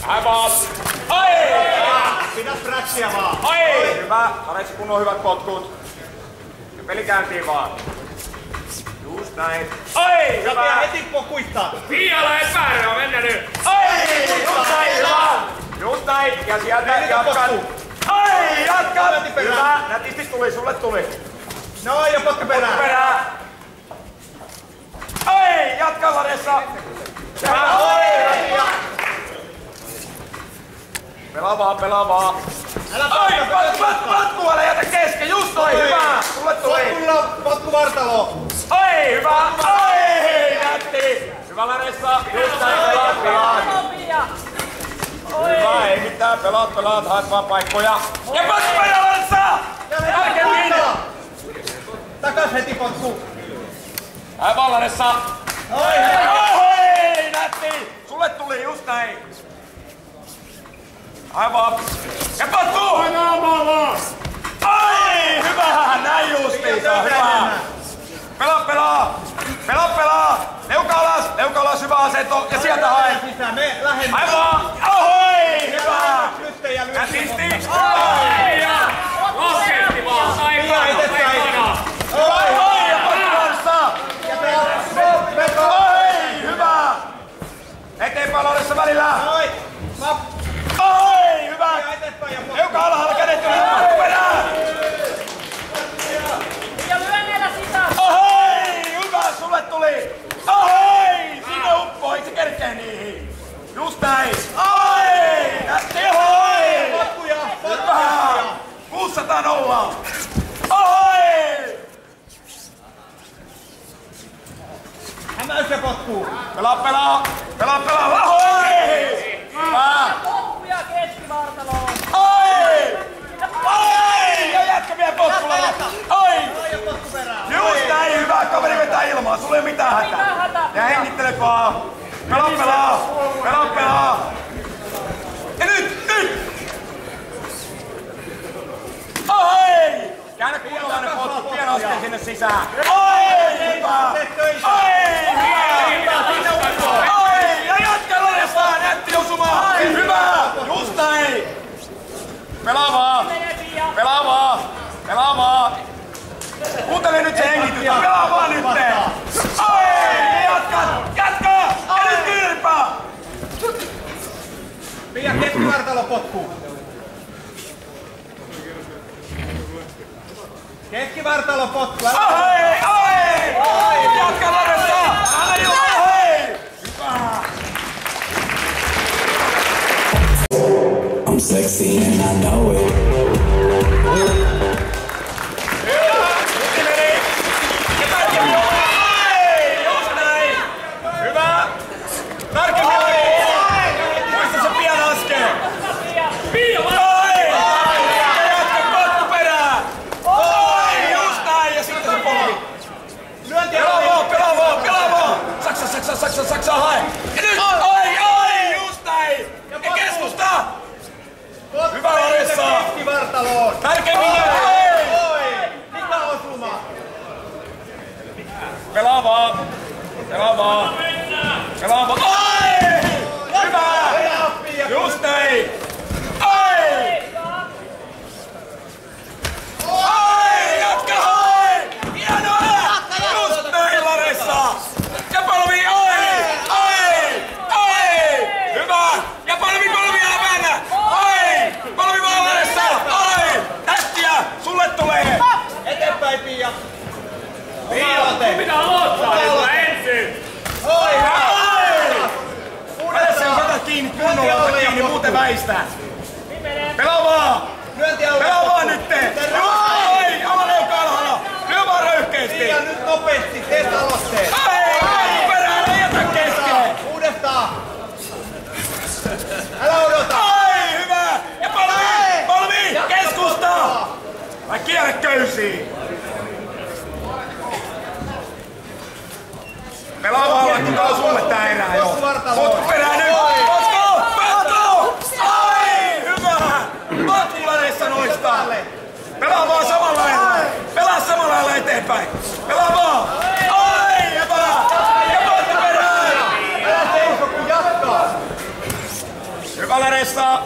Vähän vaan. Ai! Pidä fräksiä vaan. Ai! Hyvä. Lares kunnon hyvät potkut. Ja peli käyntiin vaan. Just näin. Ai! Hyvä. Ja heti kuittaa. Viiala epäärä on mennä nyt. Ai! Just näin. Hyvä. Just näin. Ja sieltä jatkaa. Ai! Jatkaa. Hyvä. Nätisti tuli. Sulle tuli. No ja potku perään. Perään. Ai! Jatka Laressa. Pelaa vaan. Ai! Potku älä jätä kesken. Just noin. Hyvä. Sulle tuli. Potku vartaloon. Ai! Hyvä. Ai! Nätti. Hyvä Laressa. Just näin. Pelaa. Hyvä. Ei mitään. Pelaat. Haet vaan paikkoja. Ja potku perään Laressa. Takas heti potku. Aivan Laressa. Oi! Nätti. Sulle tuli just näin. Aivan. Ja potku! Ai! Hyvä! Näin justiinsa! Hyvä! Pelaa! Leuka alas, hyvä asento ja sieltä hae! Me lähemme. Aivan! Ohoi! Hyvä! Nyt ja lyö. Nätisti! Ai! Lasketti vaan! Aikana! Oi! Ja potku Laressa! Oi! Hyvä! Eteenpäin Laressa välillä! Oi! Oi! Hyvä! Leuka alhaalla, kädet yli, potku perään! Ja lyönneellä sisään! Ohoi! Hyvä! Sulle tuli! Ohoi! Sinne uppoi, se kerkee niihin! Just näin! Oi! Nätti! Ohoi! Potkuja! Hyvä! 600 0! Ohoi! Hämäys ja potku. Pelaa! Ohoi! Hyvä! Potkuja keskivartaloon! Oi! Oi! Ja jätkä vielä potkulla! Oi! Ja potku perään. Just näin! Hyvä! Kaveri vetää ilmaa! Sulla ei ole mitään hätää! Ja hengittele vaan! Pelaa! Ja nyt! Oi! Käännä kunnolainen potku, pian askel sinne sisään! Oi! Hyvä! Oi! Ja jatka Laressa! Nätti osumaan! Hyvä! Just näin! Pelaa vaan! Kuuntele nyt se hengitys! Pelaa vaan nyt! Oi! Jatka! Ja nyt kylpää! Pia keskivartalo potku. Keskivartalo potku. Oi! Jatka Laressa! I'm sexy and I know it. Hyvä! Tarkemmin! Muista se pian askel! Pia! Oi! Ja jatka potku perään! Oi! Just näin! Ja sitten se polvi! Pelaa vaan! Saksa hae! Ja nyt! Oi! Just näin! Ja keskusta! Hyvä Laressa! Keskivartaloon. Tarkemmin! Oi! Mikä osuma? Pelaa vaan! Oi! Hyvä! Just näin! Oi! Jatka hoi! Hienoa! Just näin Laressa! Ja polvi! Oi! Hyvä! Ja polvi älä väännä! Polvi vaan Laressa! Tästiä! Sulle tulee! Eteenpäin Pia. Piilote. Pitää aloittaa ensin! Oi! Pääse jos otat kiinni kunnolla, kiinni, muuten väistää! Pelaa vaan! Pelaa vaan nyt! Oi! Ala leuka alhaalla! Lyö vaan röyhkeesti! Pia nyt nopeasti, teet aloitteen. Ai! Perään, ei jätä keskeen! Uudestaan. Älä odota. Ai! Hyvä! Ja polvi! Keskusta! Vai kierre köysiin! Pelaa vaan, kun tää on sulle tää erää jo! Potku perään nyt! Potku! Ai! Hyvä! Potku Laressa noista! Pelaa vaan samalla lailla! Pelaa samalla lailla eteenpäin! Pelaa vaan! Ai! Ja potku perään! Älä seiso, kun jatkaa. Hyvä Larissa.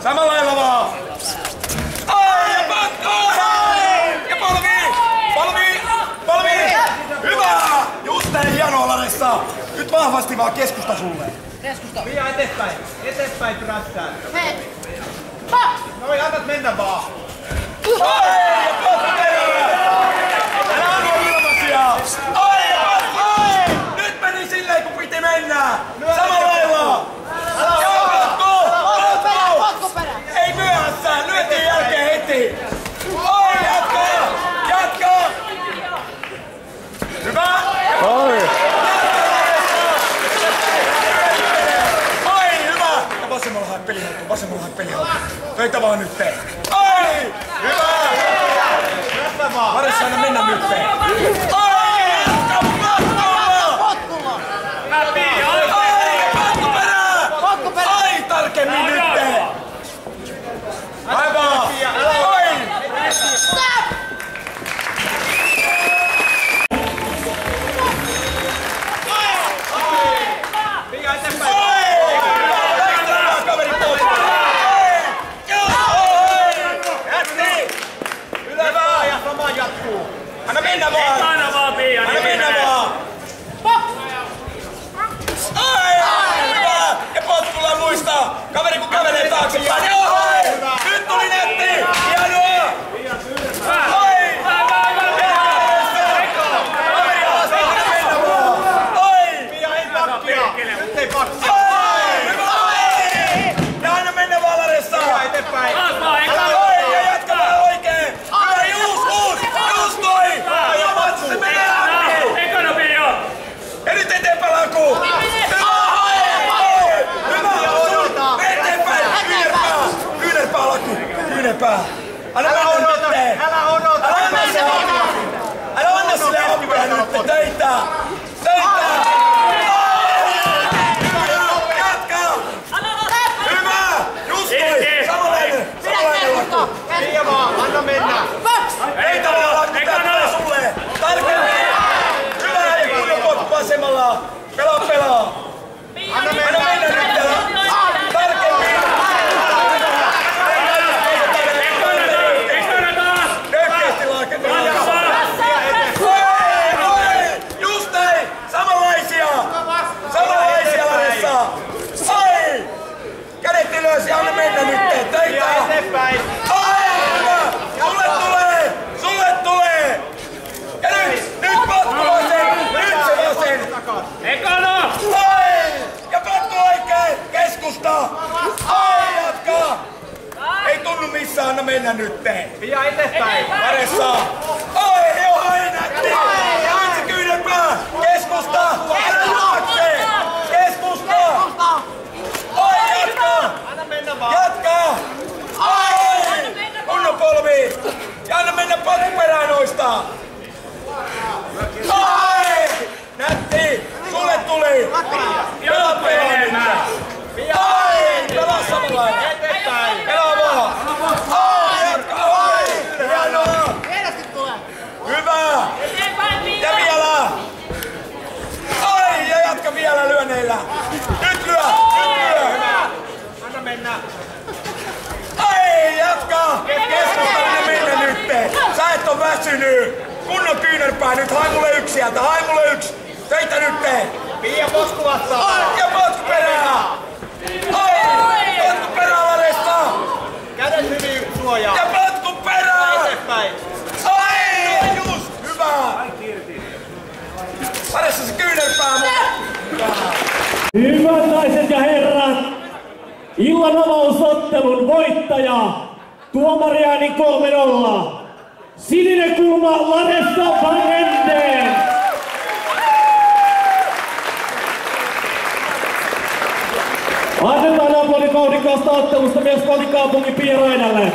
Samalla lailla vaan. Ai ja pakko! Ja polvi! Hyvä! Just näin, hienoa Larissa. Nyt vahvasti vaan keskusta sulle. Keskusta. Pia eteenpäin. Eteenpäin prässään. Hei! Noi, annat mennä vaan. Ai ja pakko! Älä anna ilmaisia! Ai! Nyt meni silleen kun piti mennä! Samalla lailla! Ei myöhässä! Lyötiin jälkeen heti! Oi! Jatka! Hyvä! Oi! Hyvä! Ja vasemmalla haet pelihaltuun. Töitä vaan nyt tee. Oi! Hyvä! Varessa aina mennä nyt tee. Oi! Potkulla! Potkuperää! Ai tarkemmin nyt tee! Aivan! Oi! Pia eteenpäin. Hyvä ja sama jatkuu. Anna mennä vaan! Anna vaan, Pia! Anna mennä vaan! Ai! Hyvä! Ja potkulla muista! Kaveri kun kävelee taaksepäin. Nyt tuli netti! Hienoa! Oi! Pia ei pakkia. Nyt ei pakkia. Ja anna mennä vaan Larissa! Pia eteenpäin. Oi! Ja jatka vaan oikein! Hyvä! Juus toi! Ja matsi se menee läpi! Ekonomia! Ja nyt eteenpäin laukuu! Kyynärpää lakku! Kyynärpää! Anna mennä nyt! Älä odota. Älä anna sille oppia nyt! Töitä! Jatka! Hyvä! Just toi! Samanlainen lakku! Pia vaan, anna mennä. Ei tavallaan lakku! Tää tulee sulle! Tarkemmin! Hyvä! Ja kunnon potku vasemmalla! Pelaa! Anna mennä nyt! Tarkemmin! Nökkeesti laaketta! Just näin! Samanlaisia Larissa! Ai! Kädet ylös ja anna mennä nyt! Töitä! Pia eteenpäin. Ai! Hyvä! Sulle tulee! Ja nyt potku vasen! Nyt se vasen! Ekana! Ai! Ja potku oikein! Keskusta! Ai! Jatka! Ei tunnu missään, anna mennä nyt! Pia eteenpäin. Larissa! Oi! Joo, nätti! Nyt se kyynärpää! Keskusta! Älä juokse! Keskusta! Oi! Jatka! Anna mennä vaan. Jatka! Ai! Kunnon polvi! Ja anna mennä potkuperään noista! Ai! Nätti! Sulle tuli! Pelaa nyt! Ai! Pelaa samanlainen! Eteenpäin. Pelaa vaan! Ai! Jatka! Ai! Hienoa! Hyvä! Ja vielä! Ai! Ja jatka vielä lyönneillä! Nyt lyö! Anna mennä. Ai! Jatka! Keskustelinen mennä nyt! Sä et oo väsynyt! Kunnon kyynärpää nyt! Hai mulle yksi sieltä! Hai mulle yksi! Töitä nyt! Pia potku vastaan. Ja potkuperää! Ai! Potkuperää Larissa! Kädet hyvin suojaa. Ja potkuperää! Eteenpäin. Ai! Just! Hyvä! Larissa se kyynärpää! Hyvät naiset ja herrat! Illan avausottelun voittaja! Tuomariäänin 3-0. Sininen kulma Larissa van Enden. Annetaan aplodit vauhdikkaasta ottelusta myös kotikaupungin Pia Rainalle.